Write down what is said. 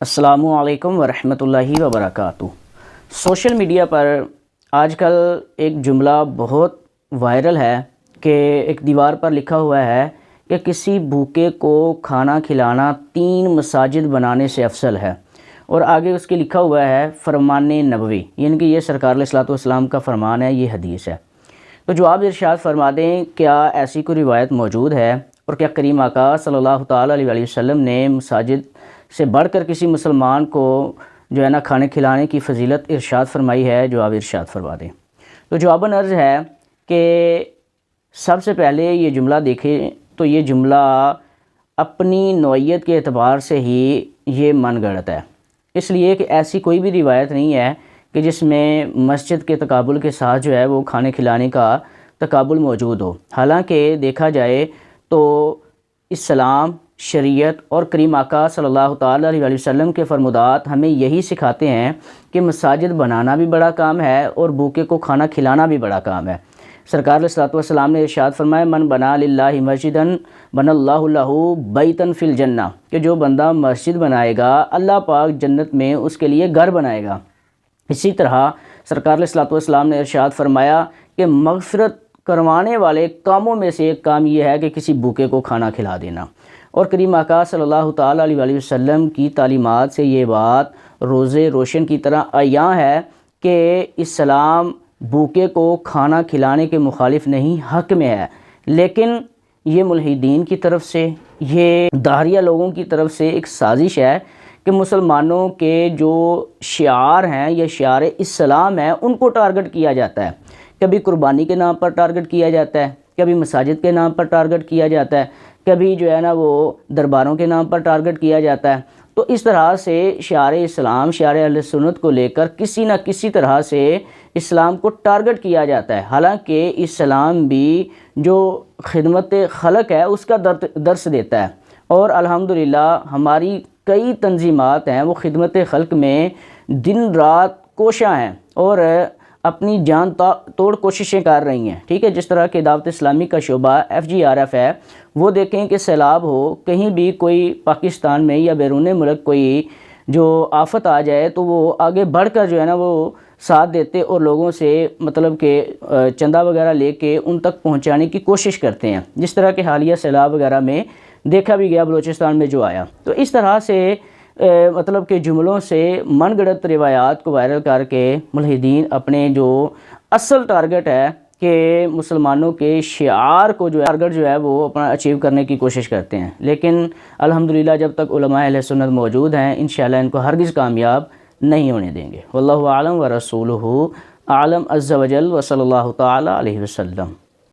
السلام علیکم ورحمۃ اللہ وبرکاتہ۔ سوشل میڈیا پر آج کل ایک جملہ بہت وائرل ہے کہ ایک دیوار پر لکھا ہوا ہے کہ کسی بھوکے کو کھانا کھلانا 3 مساجد بنانے سے افضل ہے، اور آگے اس کے لکھا ہوا ہے فرمان نبوی، یعنی کہ یہ سرکار علیہ الصلوۃ والسلام کا فرمان ہے، یہ حدیث ہے۔ تو جو آپ ارشاد فرما دیں کیا ایسی کوئی روایت موجود ہے، اور کیا کریم آقا صلی اللہ تعالیٰ علیہ وسلم نے مساجد سے بڑھ کر کسی مسلمان کو جو ہے نا کھانے کھلانے کی فضیلت ارشاد فرمائی ہے؟ جو آپ ارشاد فرما دیں۔ تو جواباً عرض ہے کہ سب سے پہلے یہ جملہ دیکھیں تو یہ جملہ اپنی نوعیت کے اعتبار سے ہی یہ من گھڑت ہے، اس لیے کہ ایسی کوئی بھی روایت نہیں ہے کہ جس میں مسجد کے تقابل کے ساتھ جو ہے وہ کھانے کھلانے کا تقابل موجود ہو۔ حالانکہ دیکھا جائے تو اسلام، شریعت اور کریم آقا صلی اللہ تعالیٰ علیہ وسلم کے فرمودات ہمیں یہی سکھاتے ہیں کہ مساجد بنانا بھی بڑا کام ہے اور بھوکے کو کھانا کھلانا بھی بڑا کام ہے۔ سرکار علیہ الصلوۃ والسلام نے ارشاد فرمایا من بنا للہ مسجداً بنى اللہ لہ بیتاً فی الجنہ، کہ جو بندہ مسجد بنائے گا اللہ پاک جنت میں اس کے لیے گھر بنائے گا۔ اسی طرح سرکار علیہ الصلوۃ والسلام نے ارشاد فرمایا کہ مغفرت کروانے والے کاموں میں سے ایک کام یہ ہے کہ کسی بھوکے کو کھانا کھلا دینا، اور کریم آقا صلی اللہ تعالیٰ علیہ وسلم کی تعلیمات سے یہ بات روزے روشن کی طرح عیاں ہے کہ اسلام بھوکے کو کھانا کھلانے کے مخالف نہیں، حق میں ہے، لیکن یہ ملحدین کی طرف سے، یہ داہریہ لوگوں کی طرف سے ایک سازش ہے کہ مسلمانوں کے جو شعار ہیں یا شعار اسلام ہیں ان کو ٹارگٹ کیا جاتا ہے۔ کبھی قربانی کے نام پر ٹارگٹ کیا جاتا ہے، کبھی مساجد کے نام پر ٹارگٹ کیا جاتا ہے، کبھی جو ہے نا وہ درباروں کے نام پر ٹارگٹ کیا جاتا ہے۔ تو اس طرح سے شعار اسلام، شعار اہل سنت کو لے کر کسی نہ کسی طرح سے اسلام کو ٹارگٹ کیا جاتا ہے، حالانکہ اسلام بھی جو خدمت خلق ہے اس کا درس دیتا ہے، اور الحمدللہ ہماری کئی تنظیمات ہیں وہ خدمت خلق میں دن رات کوشاں ہیں اور اپنی جان توڑ کوششیں کر رہی ہیں، ٹھیک ہے۔ جس طرح کہ دعوت اسلامی کا شعبہ FGRF ہے، وہ دیکھیں کہ سیلاب ہو، کہیں بھی کوئی پاکستان میں یا بیرون ملک کوئی جو آفت آ جائے تو وہ آگے بڑھ کر جو ہے نا وہ ساتھ دیتے اور لوگوں سے مطلب کہ چندہ وغیرہ لے کے ان تک پہنچانے کی کوشش کرتے ہیں، جس طرح کہ حالیہ سیلاب وغیرہ میں دیکھا بھی گیا بلوچستان میں جو آیا۔ تو اس طرح سے مطلب کہ جملوں سے من گھڑت روایات کو وائرل کر کے ملحدین اپنے جو اصل ٹارگٹ ہے کہ مسلمانوں کے شعار کو جو ٹارگٹ جو ہے وہ اپنا اچیو کرنے کی کوشش کرتے ہیں، لیکن الحمدللہ جب تک علماء اہل سنت موجود ہیں انشاءاللہ ان کو ہرگز کامیاب نہیں ہونے دیں گے۔ واللہ اعلم ورسولہ اعلم عز وجل وصلی اللہ تعالی علیہ وسلم۔